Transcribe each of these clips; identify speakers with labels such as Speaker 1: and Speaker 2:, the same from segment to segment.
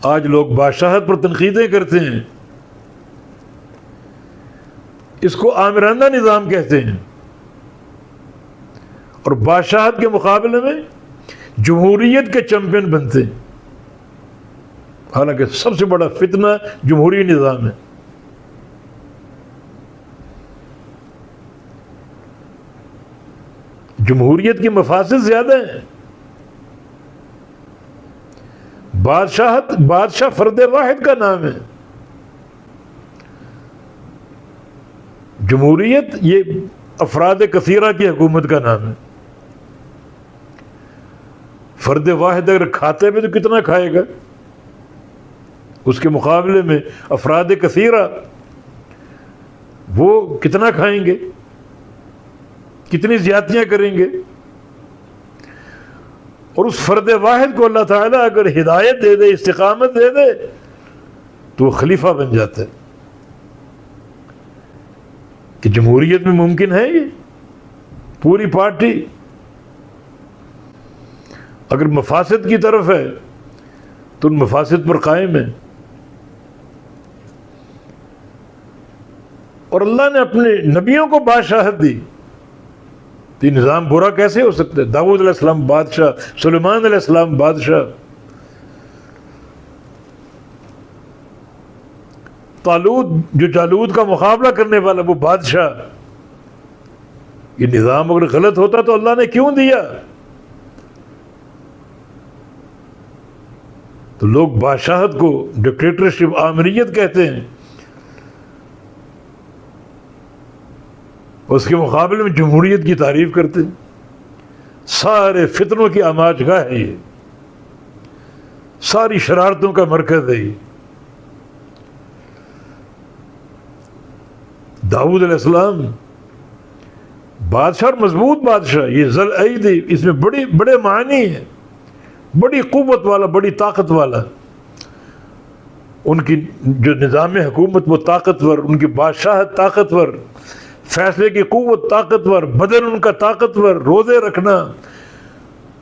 Speaker 1: آج لوگ بادشاہت پر تنقیدیں کرتے ہیں، اس کو آمرانہ نظام کہتے ہیں، اور بادشاہت کے مقابلے میں جمہوریت کے چیمپئن بنتے ہیں، حالانکہ سب سے بڑا فتنہ جمہوری نظام ہے۔ جمہوریت کے مفاسد زیادہ ہیں۔ بادشاہ فرد واحد کا نام ہے، جمہوریت یہ افراد کثیرہ کی حکومت کا نام ہے۔ فرد واحد اگر کھاتے میں تو کتنا کھائے گا، اس کے مقابلے میں افراد کثیرہ وہ کتنا کھائیں گے، کتنی زیادتیاں کریں گے۔ اور اس فرد واحد کو اللہ تعالیٰ اگر ہدایت دے دے، استقامت دے دے، تو وہ خلیفہ بن جاتا ہے۔ کہ جمہوریت میں ممکن ہے یہ؟ پوری پارٹی اگر مفاسد کی طرف ہے تو ان مفاسد پر قائم ہے۔ اور اللہ نے اپنے نبیوں کو بادشاہت دی، تو یہ نظام برا کیسے ہو سکتا ہے؟ داؤد علیہ السلام بادشاہ، سلیمان علیہ السلام بادشاہ، طالوت جو جالوت کا مقابلہ کرنے والا وہ بادشاہ۔ یہ نظام اگر غلط ہوتا تو اللہ نے کیوں دیا؟ تو لوگ بادشاہت کو ڈکٹیٹرشپ، آمریت کہتے ہیں، اس کے مقابلے میں جمہوریت کی تعریف کرتے ہیں۔ سارے فتنوں کی آماج گاہ ہے یہ، ساری شرارتوں کا مرکز ہے یہ۔ داؤد علیہ السلام بادشاہ اور مضبوط بادشاہ، یہ ذل ایدی، اس میں بڑے معنی ہیں، بڑی قوت والا، بڑی طاقت والا۔ ان کی جو نظام حکومت وہ طاقتور، ان کی بادشاہت طاقتور، فیصلے کی قوت طاقتور، بدن ان کا طاقتور، روزے رکھنا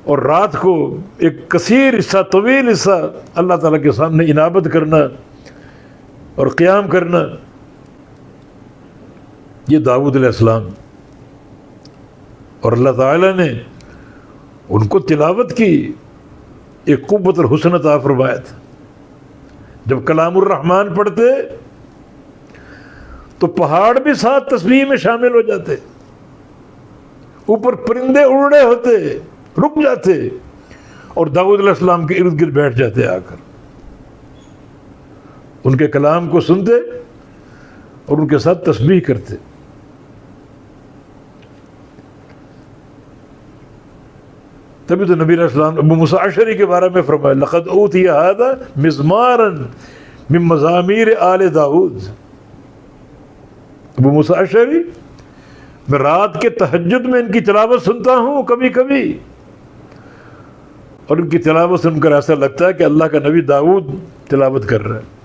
Speaker 1: اور رات کو ایک کثیر حصہ، طویل حصہ اللہ تعالیٰ کے سامنے انابت کرنا اور قیام کرنا، یہ داؤد علیہ السلام۔ اور اللہ تعالیٰ نے ان کو تلاوت کی ایک قوت اور حسن عطا فرمایا تھا۔ جب کلام الرحمن پڑھتے تو پہاڑ بھی ساتھ تسبیح میں شامل ہو جاتے، اوپر پرندے اڑ رہے ہوتے رک جاتے اور داؤد علیہ السلام کے ارد گرد بیٹھ جاتے آ کر، ان کے کلام کو سنتے اور ان کے ساتھ تسبیح کرتے۔ تبھی تو نبی علیہ السلام ابو موسیٰ اشعری کے بارے میں فرمایا لقد اوتی ھذا مزمارا من مزامیر آل داؤد۔ ابو موسیٰ اشعری، میں رات کے تہجد میں ان کی تلاوت سنتا ہوں کبھی کبھی، اور ان کی تلاوت سن کر ایسا لگتا ہے کہ اللہ کا نبی داؤد تلاوت کر رہا ہے۔